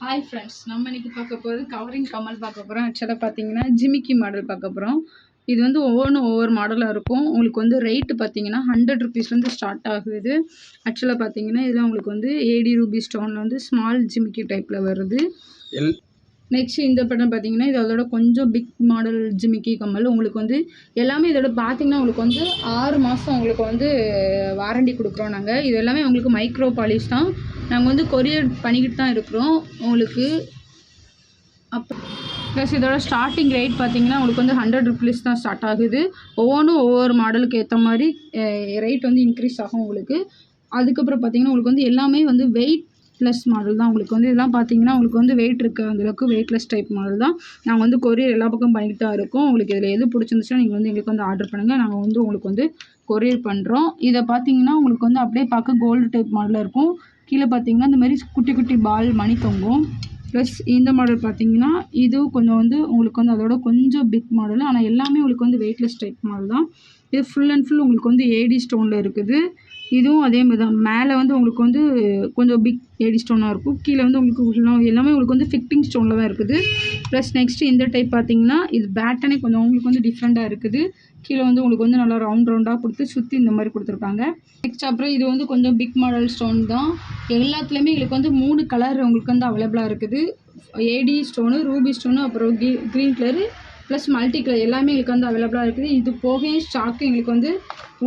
Hi friends, நம்ம இன்னைக்கு பார்க்க போகிறது கவரிங் கமல் பார்க்க போகிறோம். ஆக்சுவலாக பார்த்தீங்கன்னா ஜிமிக்கி மாடல் பார்க்க போகிறோம். இது வந்து ஒவ்வொரு மாடலாக இருக்கும். உங்களுக்கு வந்து ரேட்டு பார்த்தீங்கன்னா 100 ருபீஸ்லேருந்து ஸ்டார்ட் ஆகுது. ஆக்சுவலாக பார்த்தீங்கன்னா இதில் உங்களுக்கு வந்து ஏடி ரூபி ஸ்டோனில் வந்து ஸ்மால் ஜிமிக்கி டைப்பில் வருது. நெக்ஸ்ட் இந்த படம் பார்த்தீங்கன்னா இதோட கொஞ்சம் பிக் மாடல் ஜிமிக்கி கம்மல். உங்களுக்கு வந்து எல்லாமே இதோட பார்த்தீங்கன்னா உங்களுக்கு வந்து 6 மாதம் உங்களுக்கு வந்து வாரண்டி கொடுக்குறோம் நாங்கள். இது எல்லாமே உங்களுக்கு மைக்ரோ பாலிஷ் தான். நாங்கள் வந்து கொரியர் பண்ணிக்கிட்டு தான் இருக்கிறோம் உங்களுக்கு. அப்போ ப்ளஸ் இதோட ஸ்டார்டிங் ரேட் பார்த்தீங்கன்னா உங்களுக்கு வந்து 100 ருபீஸ் தான் ஸ்டார்ட் ஆகுது. ஒவ்வொரு மாடலுக்கு ஏற்ற மாதிரி ரேட் வந்து இன்க்ரீஸ் ஆகும் உங்களுக்கு. அதுக்கப்புறம் பார்த்தீங்கன்னா உங்களுக்கு வந்து எல்லாமே வந்து வெயிட் ப்ளஸ் மாடல் தான். உங்களுக்கு வந்து இதெல்லாம் பார்த்தீங்கன்னா உங்களுக்கு வந்து வெயிட் இருக்க அந்தளவுக்கு வெயிட்லெஸ் டைப் மாடல் தான். நாங்கள் வந்து கொரியர் எல்லா பக்கம் பண்ணிட்டு தான் இருக்கோம். உங்களுக்கு இதில் எது பிடிச்சிருந்துச்சுன்னா நீங்கள் வந்து எங்களுக்கு வந்து ஆர்டர் பண்ணுங்கள். நாங்கள் வந்து உங்களுக்கு வந்து கொரியர் பண்ணுறோம். இதை பார்த்தீங்கன்னா உங்களுக்கு வந்து அப்படியே பார்க்க கோல்டு டைப் மாடலில் இருக்கும். கீழே பார்த்தீங்கன்னா இந்த மாதிரி குட்டி குட்டி பால் மணி தொங்கும். ப்ளஸ் இந்த மாடல் பார்த்தீங்கன்னா இதுவும் கொஞ்சம் வந்து உங்களுக்கு வந்து அதோட கொஞ்சம் பிக் மாடல். ஆனால் எல்லாமே உங்களுக்கு வந்து வெயிட்லெஸ் டைப் மாடல் தான். இது ஃபுல் அண்ட் ஃபுல் உங்களுக்கு வந்து ஏடி ஸ்டோனில் இருக்குது. இதுவும் அதே மாதிரி தான். மேலே வந்து உங்களுக்கு வந்து கொஞ்சம் பிக் ஏடி ஸ்டோனாக இருக்கும். கீழே வந்து உங்களுக்கு எல்லாமே உங்களுக்கு வந்து ஃபிட்டிங் ஸ்டோனில் தான் இருக்குது. ப்ளஸ் நெக்ஸ்ட்டு இந்த டைப் பார்த்தீங்கன்னா இது பேட்டனே கொஞ்சம் உங்களுக்கு வந்து டிஃப்ரெண்ட்டாக இருக்குது. கீழே வந்து உங்களுக்கு வந்து நல்லா ரவுண்டாக கொடுத்து சுற்றி இந்த மாதிரி கொடுத்துருக்காங்க. நெக்ஸ்ட் அப்புறம் இது வந்து கொஞ்சம் பிக் மாடல் ஸ்டோன் தான். எல்லாத்துலேயுமே எங்களுக்கு வந்து 3 கலர் உங்களுக்கு வந்து அவைலபிளாக இருக்குது. ஏடி ஸ்டோனு, ரூபி ஸ்டோனு, அப்புறம் green colour plus multi colour எல்லாமே எங்களுக்கு வந்து அவைலபிளாக இருக்குது. இது போக ஸ்டாக்கு எங்களுக்கு வந்து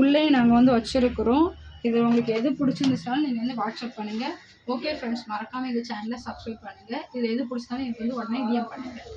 உள்ளே நாங்கள் வந்து வச்சுருக்கிறோம். இது உங்களுக்கு எது பிடிச்சிருந்துச்சாலும் நீங்கள் வந்து வாட்ஸ்அப் பண்ணுங்கள். ஓகே ஃப்ரெண்ட்ஸ், மறக்காமல் இந்த சேனலை சப்ஸ்கிரைப் பண்ணுங்கள். இது எது பிடிச்சாலும் எனக்கு வந்து உடனே டிஎம் பண்ணுங்கள்.